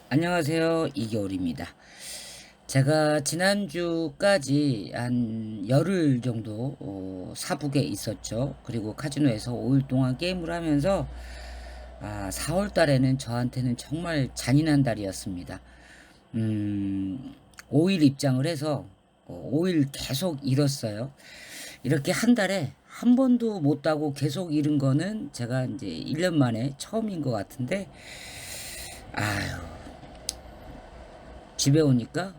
안녕하세요. 이겨울입니다. 제가 지난주까지 한 열흘 정도 사북에 있었죠. 그리고 카지노에서 5일 동안 게임을 하면서 4월 달에는 저한테는 정말 잔인한 달이었습니다. 5일 입장을 해서 5일 계속 잃었어요. 이렇게 한 달에 한 번도 못 따고 계속 잃은 거는 제가 이제 1년 만에 처음인 것 같은데, 아유, 집에 오니까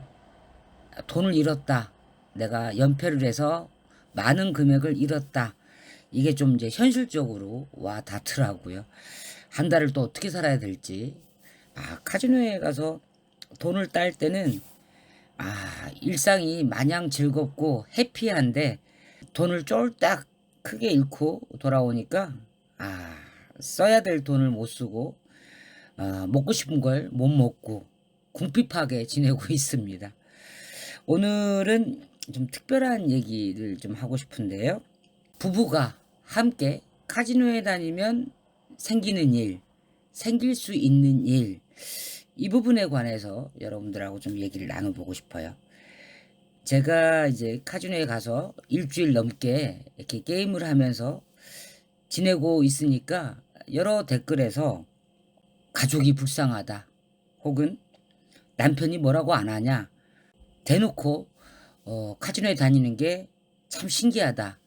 돈을 잃었다. 내가 연패를 해서 많은 금액을 잃었다. 이게 좀 이제 현실적으로 와 닿더라고요. 한 달을 또 어떻게 살아야 될지. 카지노에 가서 돈을 딸 때는 일상이 마냥 즐겁고 해피한데 돈을 쫄딱 크게 잃고 돌아오니까 아, 써야 될 돈을 못 쓰고 먹고 싶은 걸 못 먹고 궁핍하게 지내고 있습니다. 오늘은 좀 특별한 얘기를 좀 하고 싶은데요. 부부가 함께 카지노에 다니면 생기는 일, 생길 수 있는 일, 이 부분에 관해서 여러분들하고 좀 얘기를 나눠보고 싶어요. 제가 이제 카지노에 가서 일주일 넘게 이렇게 게임을 하면서 지내고 있으니까 여러 댓글에서 가족이 불쌍하다, 혹은 남편이 뭐라고 안 하냐, 대놓고 카지노에 다니는 게 참 신기하다.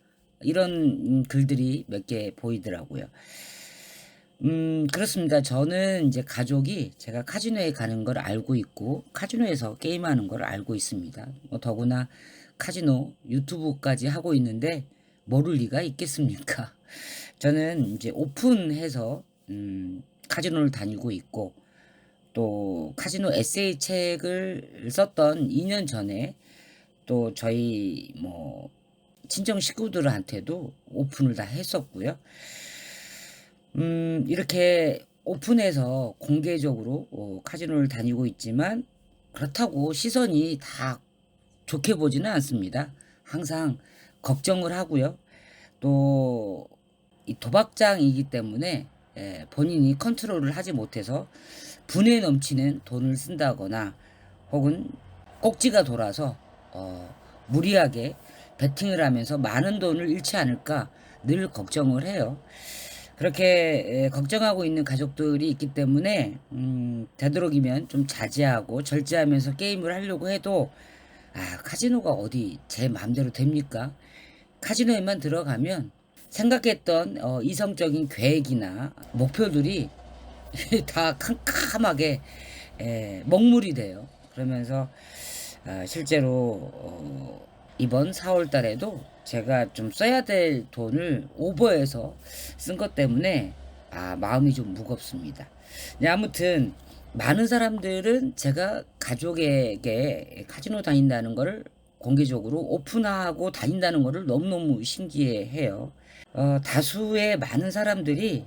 이런 글들이 몇 개 보이더라고요. 그렇습니다. 저는 이제 가족이 제가 카지노에 가는 걸 알고 있고, 카지노에서 게임하는 걸 알고 있습니다. 더구나 카지노 유튜브까지 하고 있는데, 모를 리가 있겠습니까? 저는 이제 오픈해서, 카지노를 다니고 있고, 또 카지노 에세이 책을 썼던 2년 전에 또 저희 친정 식구들한테도 오픈을 다 했었고요. 이렇게 오픈해서 공개적으로 카지노를 다니고 있지만 그렇다고 시선이 다 좋게 보지는 않습니다. 항상 걱정을 하고요. 또 이 도박장이기 때문에 본인이 컨트롤을 하지 못해서 분에 넘치는 돈을 쓴다거나, 혹은 꼭지가 돌아서 무리하게 베팅을 하면서 많은 돈을 잃지 않을까 늘 걱정을 해요. 그렇게 걱정하고 있는 가족들이 있기 때문에 되도록이면 좀 자제하고 절제하면서 게임을 하려고 해도, 카지노가 어디 제 마음대로 됩니까? 카지노에만 들어가면 생각했던 이성적인 계획이나 목표들이 다 캄캄하게 먹물이 돼요. 그러면서 실제로 이번 4월 달에도 제가 좀 써야 될 돈을 오버해서 쓴 것 때문에 마음이 좀 무겁습니다. 아무튼 많은 사람들은 제가 가족에게 카지노 다닌다는 거를 공개적으로 오픈하고 다닌다는 거를 너무너무 신기해해요. 다수의 많은 사람들이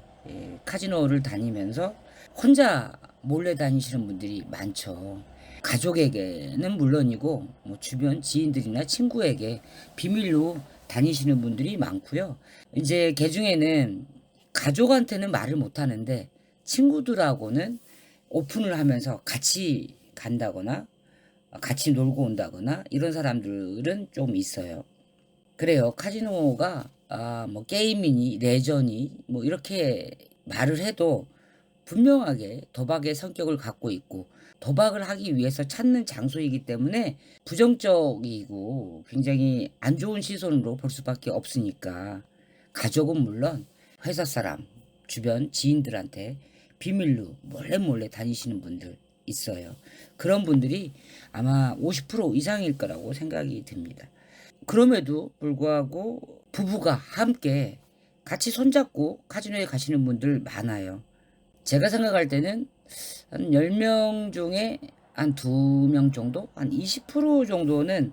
카지노를 다니면서 혼자 몰래 다니시는 분들이 많죠. 가족에게는 물론이고 주변 지인들이나 친구에게 비밀로 다니시는 분들이 많고요. 이제 개중에는 가족한테는 말을 못 하는데 친구들하고는 오픈을 하면서 같이 간다거나 같이 놀고 온다거나 이런 사람들은 좀 있어요. 그래요. 카지노가 게임이니 레저니 이렇게 말을 해도 분명하게 도박의 성격을 갖고 있고, 도박을 하기 위해서 찾는 장소이기 때문에 부정적이고 굉장히 안 좋은 시선으로 볼 수밖에 없으니까 가족은 물론 회사 사람, 주변 지인들한테 비밀로 몰래 몰래 다니시는 분들 있어요. 그런 분들이 아마 50% 이상일 거라고 생각이 듭니다. 그럼에도 불구하고 부부가 함께 같이 손잡고 카지노에 가시는 분들 많아요. 제가 생각할 때는 한 10명 중에 한 2명 정도? 한 20% 정도는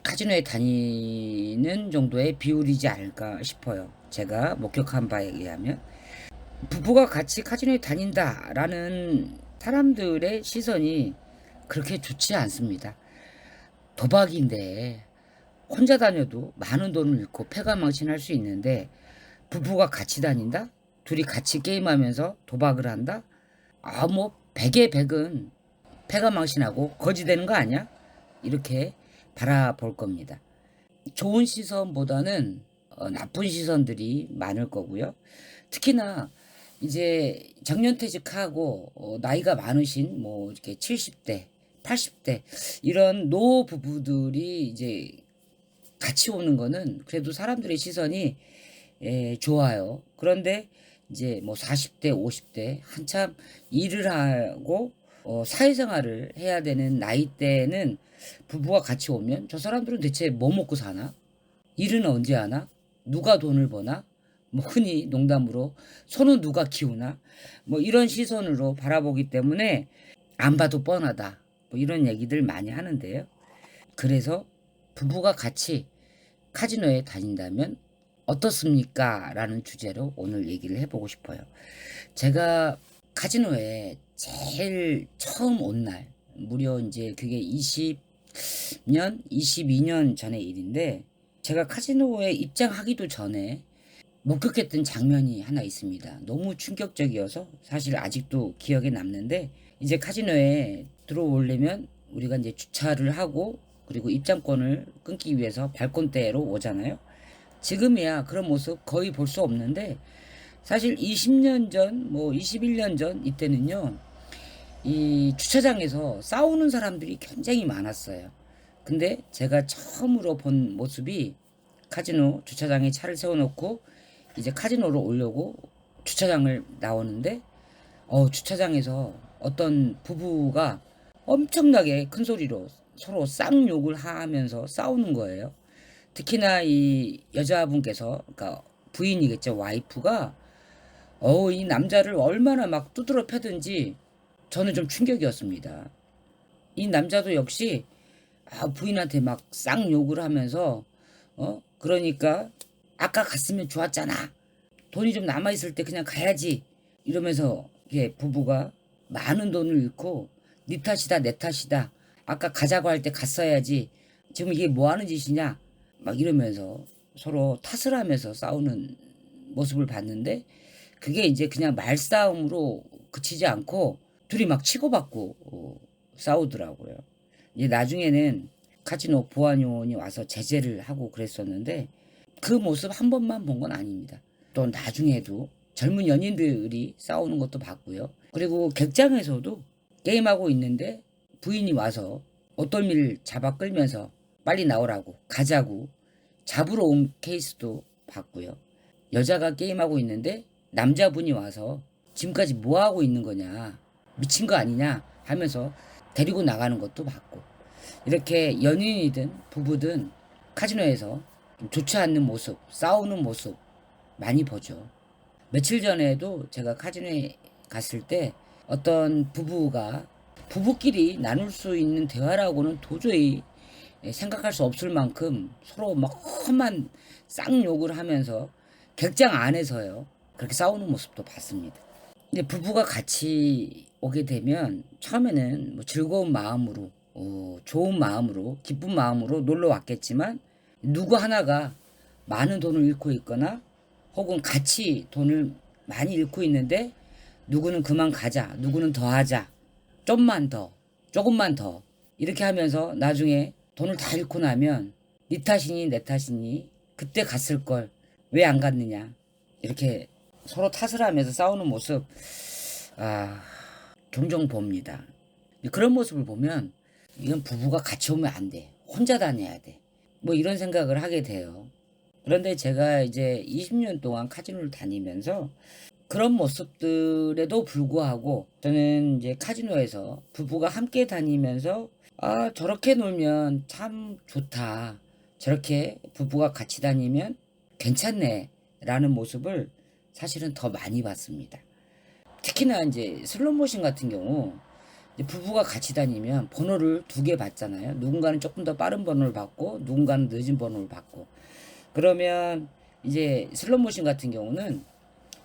카지노에 다니는 정도의 비율이지 않을까 싶어요. 제가 목격한 바에 의하면. 부부가 같이 카지노에 다닌다라는 사람들의 시선이 그렇게 좋지 않습니다. 도박인데 혼자 다녀도 많은 돈을 잃고 패가망신할 수 있는데, 부부가 같이 다닌다? 둘이 같이 게임하면서 도박을 한다? 뭐 100의 100은 패가 망신하고 거지 되는 거 아니야? 이렇게 바라볼 겁니다. 좋은 시선보다는 나쁜 시선들이 많을 거고요. 특히나 이제 정년퇴직하고 나이가 많으신 뭐 이렇게 70대, 80대 이런 노 부부들이 이제 같이 오는 거는 그래도 사람들의 시선이 좋아요. 그런데 이제 뭐 40대, 50대 한참 일을 하고 사회생활을 해야 되는 나이대는 부부가 같이 오면 저 사람들은 대체 뭐 먹고 사나? 일은 언제 하나? 누가 돈을 버나? 뭐 흔히 농담으로 손은 누가 키우나? 뭐 이런 시선으로 바라보기 때문에 안 봐도 뻔하다. 뭐 이런 얘기들 많이 하는데요. 그래서 부부가 같이 카지노에 다닌다면 어떻습니까? 라는 주제로 오늘 얘기를 해보고 싶어요. 제가 카지노에 제일 처음 온 날, 무려 이제 그게 20년, 22년 전의 일인데, 제가 카지노에 입장하기도 전에 목격했던 장면이 하나 있습니다. 너무 충격적이어서 사실 아직도 기억에 남는데, 이제 카지노에 들어오려면 우리가 이제 주차를 하고 그리고 입장권을 끊기 위해서 발권대로 오잖아요. 지금이야 그런 모습 거의 볼 수 없는데 사실 20년 전, 뭐 21년 전 이때는요. 이 주차장에서 싸우는 사람들이 굉장히 많았어요. 근데 제가 처음으로 본 모습이 카지노 주차장에 차를 세워놓고 이제 카지노로 오려고 주차장을 나오는데 주차장에서 어떤 부부가 엄청나게 큰 소리로 서로 쌍욕을 하면서 싸우는 거예요. 특히나 이 여자분께서, 그러니까 부인이겠죠, 와이프가, 이 남자를 얼마나 막 두드러 패든지 저는 좀 충격이었습니다. 이 남자도 역시, 부인한테 막 쌍욕을 하면서, 그러니까, 아까 갔으면 좋았잖아. 돈이 좀 남아있을 때 그냥 가야지. 이러면서, 이게 부부가 많은 돈을 잃고, 네 탓이다, 내 탓이다. 아까 가자고 할 때 갔어야지. 지금 이게 뭐 하는 짓이냐? 막 이러면서 서로 탓을 하면서 싸우는 모습을 봤는데 그게 이제 그냥 말싸움으로 그치지 않고 둘이 막 치고받고 싸우더라고요. 이제 나중에는 카지노 보안요원이 와서 제재를 하고 그랬었는데 그 모습 한 번만 본 건 아닙니다. 또 나중에도 젊은 연인들이 싸우는 것도 봤고요. 그리고 객장에서도 게임하고 있는데 부인이 와서 옷덜미를 잡아 끌면서 빨리 나오라고 가자고 잡으러 온 케이스도 봤고요. 여자가 게임하고 있는데 남자분이 와서 지금까지 뭐 하고 있는 거냐, 미친 거 아니냐 하면서 데리고 나가는 것도 봤고, 이렇게 연인이든 부부든 카지노에서 좀 좋지 않는 모습, 싸우는 모습 많이 보죠. 며칠 전에도 제가 카지노에 갔을 때 어떤 부부가 부부끼리 나눌 수 있는 대화라고는 도저히 생각할 수 없을 만큼 서로 막 험한 쌍욕을 하면서 객장 안에서요. 그렇게 싸우는 모습도 봤습니다. 이제 부부가 같이 오게 되면 처음에는 뭐 즐거운 마음으로, 좋은 마음으로, 기쁜 마음으로 놀러 왔겠지만 누구 하나가 많은 돈을 잃고 있거나 혹은 같이 돈을 많이 잃고 있는데 누구는 그만 가자, 누구는 더 하자, 좀만 더, 조금만 더 이렇게 하면서 나중에 돈을 다 잃고 나면 네 탓이니 내 탓이니 그때 갔을 걸 왜 안 갔느냐 이렇게 서로 탓을 하면서 싸우는 모습 종종 봅니다. 그런 모습을 보면 이건 부부가 같이 오면 안 돼. 혼자 다녀야 돼. 뭐 이런 생각을 하게 돼요. 그런데 제가 이제 20년 동안 카지노를 다니면서 그런 모습들에도 불구하고 저는 이제 카지노에서 부부가 함께 다니면서 저렇게 놀면 참 좋다. 저렇게 부부가 같이 다니면 괜찮네. 라는 모습을 사실은 더 많이 봤습니다. 특히나 이제 슬롯머신 같은 경우 이제 부부가 같이 다니면 번호를 2개 받잖아요. 누군가는 조금 더 빠른 번호를 받고 누군가는 늦은 번호를 받고 그러면 이제 슬롯머신 같은 경우는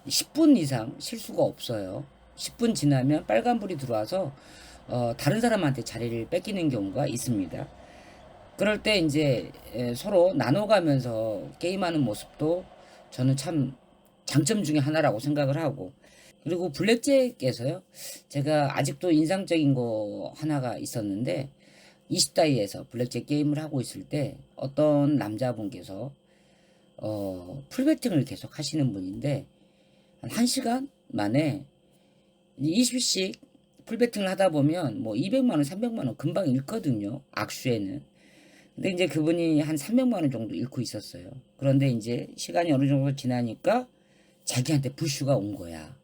10분 이상 실수가 없어요. 10분 지나면 빨간불이 들어와서 다른 사람한테 자리를 뺏기는 경우가 있습니다. 그럴 때 이제 서로 나눠가면서 게임하는 모습도 저는 참 장점 중에 하나라고 생각을 하고 그리고 블랙잭에서요. 제가 아직도 인상적인 거 하나가 있었는데 20다이에서 블랙잭 게임을 하고 있을 때 어떤 남자분께서 풀베팅을 계속 하시는 분인데 한 1시간 만에 20씩 풀베팅을 하다 보면 뭐 200만 원, 300만 원 금방 잃거든요. 악수에는. 근데 이제 그분이 한 300만 원 정도 잃고 있었어요. 그런데 이제 시간이 어느 정도 지나니까 자기한테 불슈가 온 거야.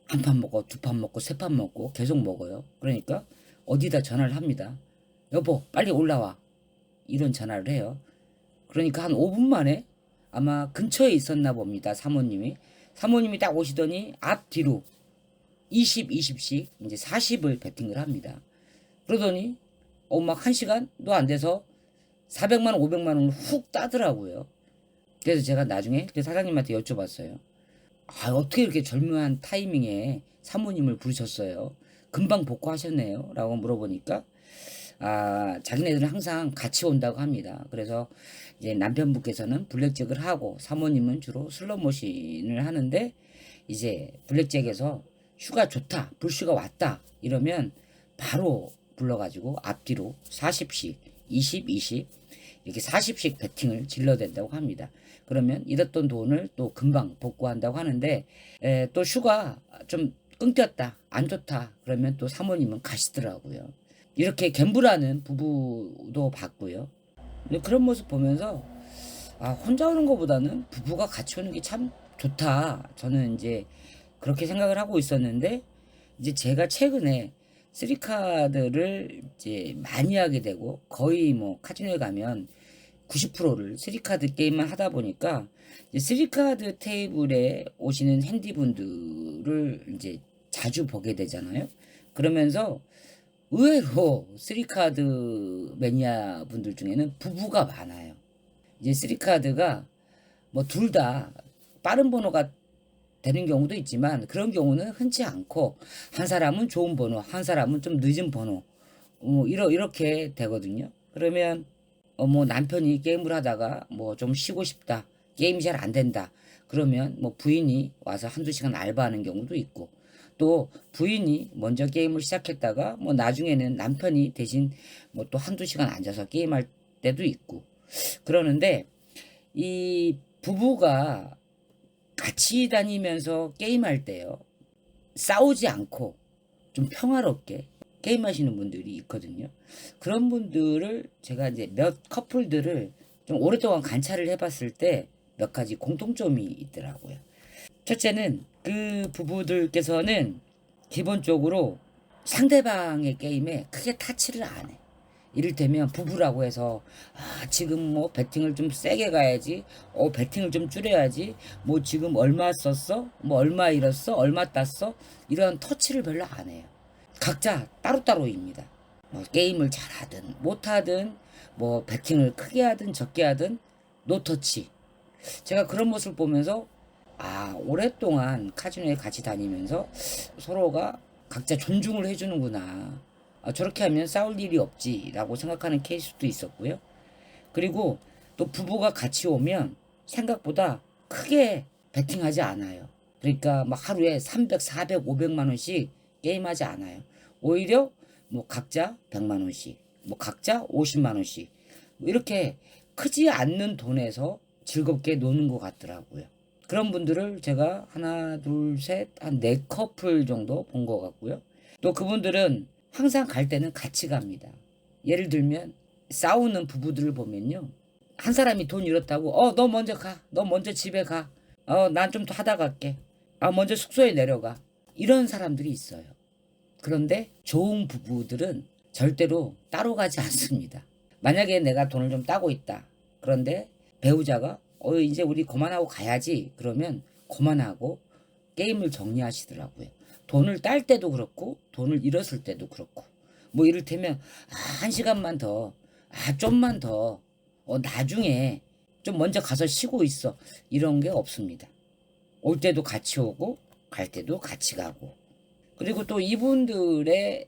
한 판 먹고 두 판 먹고 세 판 먹고 계속 먹어요. 그러니까 어디다 전화를 합니다. 여보 빨리 올라와. 이런 전화를 해요. 그러니까 한 5분 만에 아마 근처에 있었나 봅니다. 사모님이. 사모님이 딱 오시더니 앞뒤로 20, 20씩 이제 40을 베팅을 합니다. 그러더니 막 1시간도 안 돼서 400만 원, 500만 원을 훅 따더라고요. 그래서 제가 나중에 그 사장님한테 여쭤봤어요. 어떻게 이렇게 절묘한 타이밍에 사모님을 부르셨어요? 금방 복구하셨네요. 라고 물어보니까 자기네들은 항상 같이 온다고 합니다. 그래서 이제 남편분께서는 블랙잭을 하고 사모님은 주로 슬롯머신을 하는데 이제 블랙잭에서 슈가 좋다, 불슈가 왔다 이러면 바로 불러가지고 앞뒤로 40씩, 20, 20 이렇게 40씩 베팅을 질러댄다고 합니다. 그러면 잃었던 돈을 또 금방 복구한다고 하는데 또 슈가 좀 끊겼다, 안 좋다 그러면 또 사모님은 가시더라고요. 이렇게 갬블하는 부부도 봤고요. 근데 그런 모습 보면서 혼자 오는 것보다는 부부가 같이 오는 게 참 좋다. 저는 이제 그렇게 생각을 하고 있었는데 이제 제가 최근에 쓰리카드를 이제 많이 하게 되고 거의 뭐 카지노에 가면 90%를 쓰리카드 게임만 하다 보니까 이제 쓰리카드 테이블에 오시는 핸디분들을 이제 자주 보게 되잖아요. 그러면서 의외로 쓰리카드 매니아 분들 중에는 부부가 많아요. 이제 쓰리카드가 뭐 둘 다 빠른 번호가 되는 경우도 있지만 그런 경우는 흔치 않고 한 사람은 좋은 번호, 한 사람은 좀 늦은 번호 이렇게 되거든요. 그러면 뭐 남편이 게임을 하다가 뭐 좀 쉬고 싶다, 게임이 잘 안 된다. 그러면 뭐 부인이 와서 한두 시간 알바하는 경우도 있고 또 부인이 먼저 게임을 시작했다가 뭐 나중에는 남편이 대신 뭐 또 한두 시간 앉아서 게임할 때도 있고 그러는데 이 부부가 같이 다니면서 게임할 때요. 싸우지 않고 좀 평화롭게 게임하시는 분들이 있거든요. 그런 분들을 제가 이제 몇 커플들을 좀 오랫동안 관찰을 해봤을 때 몇 가지 공통점이 있더라고요. 첫째는 그 부부들께서는 기본적으로 상대방의 게임에 크게 타치를 안 해. 이를테면 부부라고 해서 지금 뭐 배팅을 좀 세게 가야지 배팅을 좀 줄여야지 뭐 지금 얼마 썼어 뭐 얼마 잃었어 얼마 땄어 이런 터치를 별로 안 해요. 각자 따로따로입니다. 뭐 게임을 잘하든 못하든 뭐 배팅을 크게 하든 적게 하든 노터치. 제가 그런 모습을 보면서 오랫동안 카지노에 같이 다니면서 서로가 각자 존중을 해주는구나. 저렇게 하면 싸울 일이 없지라고 생각하는 케이스도 있었고요. 그리고 또 부부가 같이 오면 생각보다 크게 베팅하지 않아요. 그러니까 막 하루에 300, 400, 500만 원씩 게임하지 않아요. 오히려 뭐 각자 100만 원씩, 뭐 각자 50만 원씩 이렇게 크지 않는 돈에서 즐겁게 노는 것 같더라고요. 그런 분들을 제가 하나, 둘, 셋, 한 4커플 정도 본 것 같고요. 또 그분들은 항상 갈 때는 같이 갑니다. 예를 들면 싸우는 부부들을 보면요. 한 사람이 돈 잃었다고 너 먼저 가. 너 먼저 집에 가. 난 좀 더 하다 갈게. 먼저 숙소에 내려가. 이런 사람들이 있어요. 그런데 좋은 부부들은 절대로 따로 가지 않습니다. 만약에 내가 돈을 좀 따고 있다. 그런데 배우자가 이제 우리 그만하고 가야지. 그러면 그만하고 게임을 정리하시더라고요. 돈을 딸 때도 그렇고 돈을 잃었을 때도 그렇고 뭐 이를테면 1시간만 더 좀만 더 나중에 좀 먼저 가서 쉬고 있어 이런 게 없습니다. 올 때도 같이 오고 갈 때도 같이 가고 그리고 또 이분들의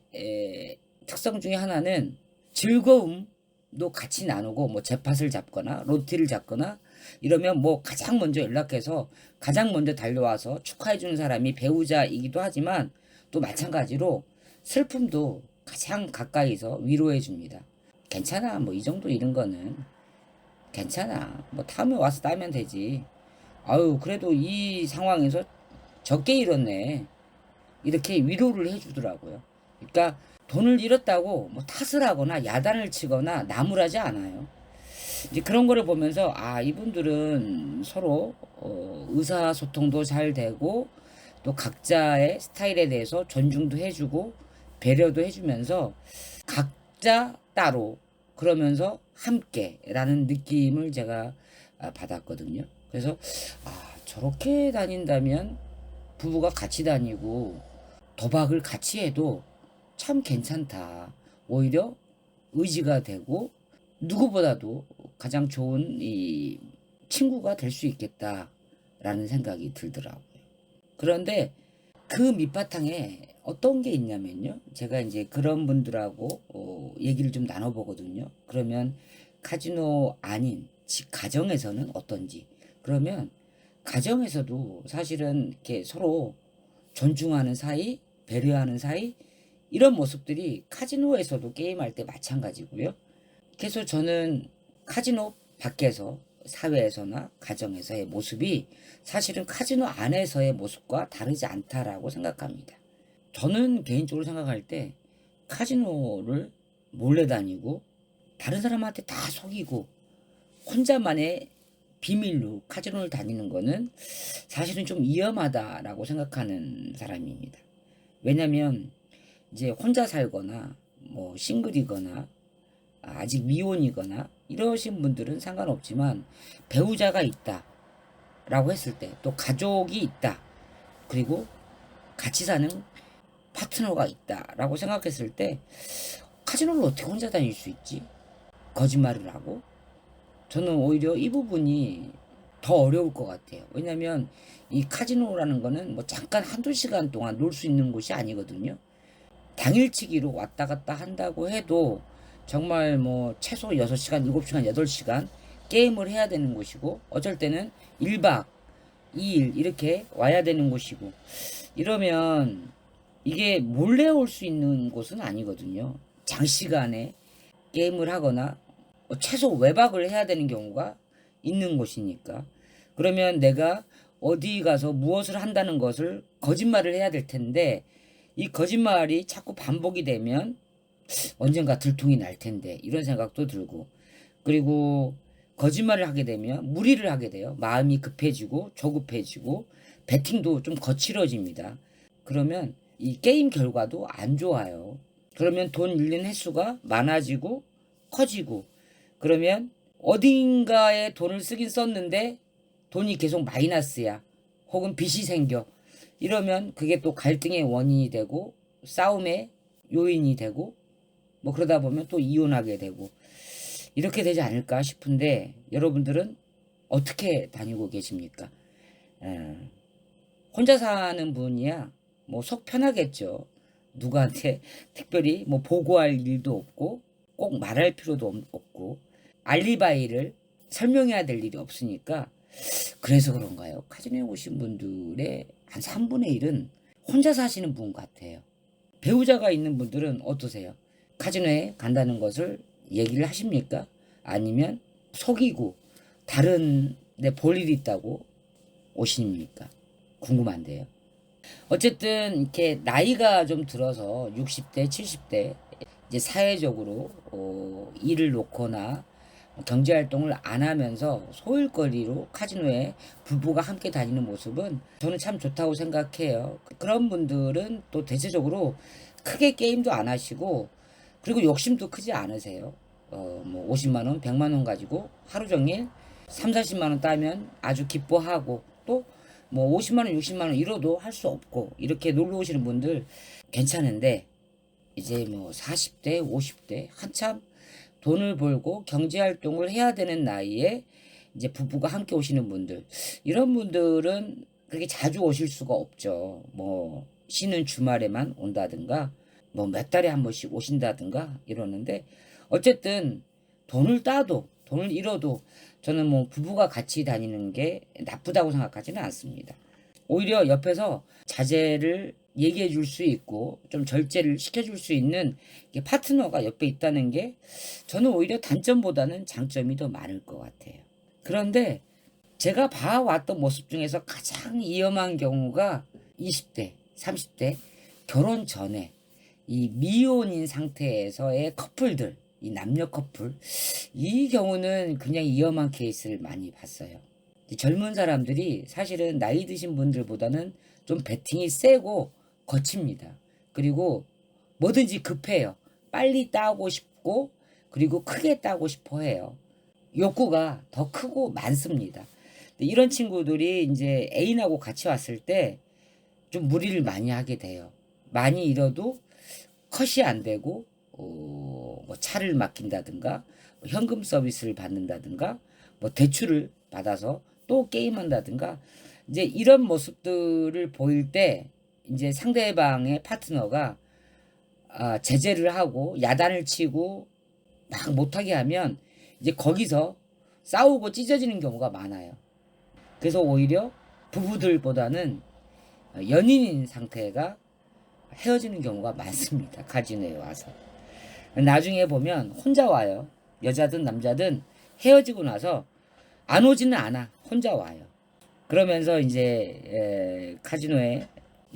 특성 중에 하나는 즐거움도 같이 나누고 뭐 jet팟을 잡거나 로티를 잡거나 이러면 뭐 가장 먼저 연락해서 가장 먼저 달려와서 축하해 주는 사람이 배우자이기도 하지만 또 마찬가지로 슬픔도 가장 가까이서 위로해 줍니다. 괜찮아. 뭐 이 정도 잃은 거는 괜찮아. 뭐 다음에 와서 따면 되지. 아유, 그래도 이 상황에서 적게 잃었네. 이렇게 위로를 해주더라고요. 그러니까 돈을 잃었다고 뭐 탓을 하거나 야단을 치거나 나무라지 않아요. 이제 그런 거를 보면서 아, 이분들은 서로 의사소통도 잘 되고 또 각자의 스타일에 대해서 존중도 해주고 배려도 해주면서 각자 따로 그러면서 함께라는 느낌을 제가 받았거든요. 그래서 아, 저렇게 다닌다면 부부가 같이 다니고 도박을 같이 해도 참 괜찮다. 오히려 의지가 되고 누구보다도 가장 좋은 이 친구가 될 수 있겠다라는 생각이 들더라고요. 그런데 그 밑바탕에 어떤 게 있냐면요. 제가 이제 그런 분들하고 얘기를 좀 나눠보거든요. 그러면 카지노 아닌 집 가정에서는 어떤지. 그러면 가정에서도 사실은 이렇게 서로 존중하는 사이, 배려하는 사이, 이런 모습들이 카지노에서도 게임할 때 마찬가지고요. 그래서 저는 카지노 밖에서 사회에서나 가정에서의 모습이 사실은 카지노 안에서의 모습과 다르지 않다라고 생각합니다. 저는 개인적으로 생각할 때 카지노를 몰래 다니고 다른 사람한테 다 속이고 혼자만의 비밀로 카지노를 다니는 거는 사실은 좀 위험하다라고 생각하는 사람입니다. 왜냐면 이제 혼자 살거나 뭐 싱글이거나 아직 미혼이거나 이러신 분들은 상관없지만 배우자가 있다라고 했을 때 또 가족이 있다 그리고 같이 사는 파트너가 있다라고 생각했을 때 카지노를 어떻게 혼자 다닐 수 있지? 거짓말을 하고 저는 오히려 이 부분이 더 어려울 것 같아요. 왜냐면 이 카지노라는 거는 뭐 잠깐 한두 시간 동안 놀 수 있는 곳이 아니거든요. 당일치기로 왔다 갔다 한다고 해도 정말 뭐 최소 6시간, 7시간, 8시간 게임을 해야 되는 곳이고 어쩔 때는 1박 2일 이렇게 와야 되는 곳이고 이러면 이게 몰래 올 수 있는 곳은 아니거든요. 장시간에 게임을 하거나 최소 외박을 해야 되는 경우가 있는 곳이니까. 그러면 내가 어디 가서 무엇을 한다는 것을 거짓말을 해야 될 텐데 이 거짓말이 자꾸 반복이 되면 언젠가 들통이 날 텐데 이런 생각도 들고 그리고 거짓말을 하게 되면 무리를 하게 돼요. 마음이 급해지고 조급해지고 배팅도 좀 거칠어집니다. 그러면 이 게임 결과도 안 좋아요. 그러면 돈 잃는 횟수가 많아지고 커지고 그러면 어딘가에 돈을 쓰긴 썼는데 돈이 계속 마이너스야. 혹은 빚이 생겨. 이러면 그게 또 갈등의 원인이 되고 싸움의 요인이 되고 뭐 그러다 보면 또 이혼하게 되고 이렇게 되지 않을까 싶은데 여러분들은 어떻게 다니고 계십니까? 혼자 사는 분이야 뭐 속 편하겠죠. 누구한테 특별히 뭐 보고할 일도 없고 꼭 말할 필요도 없고 알리바이를 설명해야 될 일이 없으니까 그래서 그런가요? 카지노에 오신 분들의 한 3분의 1은 혼자 사시는 분 같아요. 배우자가 있는 분들은 어떠세요? 카지노에 간다는 것을 얘기를 하십니까? 아니면 속이고 다른 데 볼 일이 있다고 오십니까? 궁금한데요. 어쨌든 이렇게 나이가 좀 들어서 60대, 70대 이제 사회적으로 일을 놓거나 경제활동을 안 하면서 소일거리로 카지노에 부부가 함께 다니는 모습은 저는 참 좋다고 생각해요. 그런 분들은 또 대체적으로 크게 게임도 안 하시고 그리고 욕심도 크지 않으세요. 뭐 50만 원, 100만 원 가지고 하루 종일 3, 40만 원 따면 아주 기뻐하고 또 뭐 50만 원, 60만 원 잃어도 할 수 없고 이렇게 놀러 오시는 분들 괜찮은데 이제 뭐 40대, 50대 한참 돈을 벌고 경제활동을 해야 되는 나이에 이제 부부가 함께 오시는 분들 이런 분들은 그렇게 자주 오실 수가 없죠. 뭐 쉬는 주말에만 온다든가 뭐 몇 달에 한 번씩 오신다든가 이러는데 어쨌든 돈을 따도 돈을 잃어도 저는 뭐 부부가 같이 다니는 게 나쁘다고 생각하지는 않습니다. 오히려 옆에서 자제를 얘기해 줄 수 있고 좀 절제를 시켜줄 수 있는 파트너가 옆에 있다는 게 저는 오히려 단점보다는 장점이 더 많을 것 같아요. 그런데 제가 봐왔던 모습 중에서 가장 위험한 경우가 20대, 30대 결혼 전에 이 미혼인 상태에서의 커플들, 이 남녀 커플, 이 경우는 굉장히 위험한 케이스를 많이 봤어요. 젊은 사람들이 사실은 나이 드신 분들보다는 좀 배팅이 세고 거칩니다. 그리고 뭐든지 급해요. 빨리 따고 싶고 그리고 크게 따고 싶어 해요. 욕구가 더 크고 많습니다. 이런 친구들이 이제 애인하고 같이 왔을 때 좀 무리를 많이 하게 돼요. 많이 잃어도 컷이 안 되고 뭐 차를 맡긴다든가 뭐 현금 서비스를 받는다든가 뭐 대출을 받아서 또 게임한다든가 이제 이런 모습들을 보일 때 이제 상대방의 파트너가 제재를 하고 야단을 치고 막 못하게 하면 이제 거기서 싸우고 찢어지는 경우가 많아요. 그래서 오히려 부부들보다는 연인인 상태가 헤어지는 경우가 많습니다. 카지노에 와서. 나중에 보면 혼자 와요. 여자든 남자든 헤어지고 나서 안 오지는 않아. 혼자 와요. 그러면서 이제 카지노에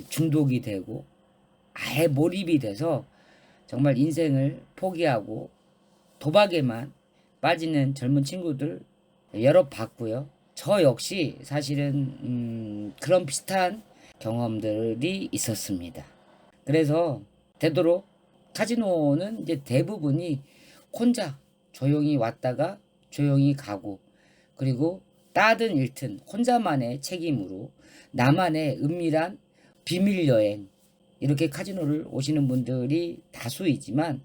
중독이 되고 아예 몰입이 돼서 정말 인생을 포기하고 도박에만 빠지는 젊은 친구들 여러 봤고요. 저 역시 사실은 그런 비슷한 경험들이 있었습니다. 그래서 되도록 카지노는 이제 대부분이 혼자 조용히 왔다가 조용히 가고 그리고 따든 잃든 혼자만의 책임으로 나만의 은밀한 비밀 여행 이렇게 카지노를 오시는 분들이 다수이지만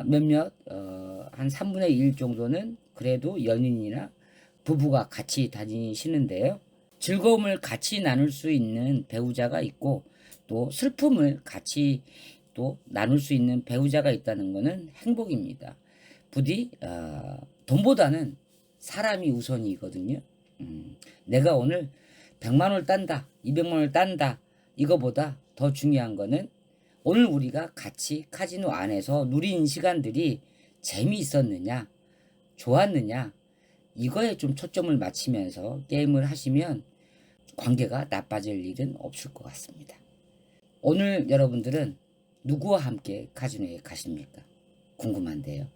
몇몇 한 3분의 1 정도는 그래도 연인이나 부부가 같이 다니시는데요. 즐거움을 같이 나눌 수 있는 배우자가 있고 또 슬픔을 같이 또 나눌 수 있는 배우자가 있다는 것은 행복입니다. 부디 돈보다는 사람이 우선이거든요. 내가 오늘 100만 원을 딴다, 200만 원을 딴다 이거보다 더 중요한 거는 오늘 우리가 같이 카지노 안에서 누린 시간들이 재미있었느냐, 좋았느냐 이거에 좀 초점을 맞추면서 게임을 하시면 관계가 나빠질 일은 없을 것 같습니다. 오늘 여러분들은 누구와 함께 카지노에 가십니까? 궁금한데요.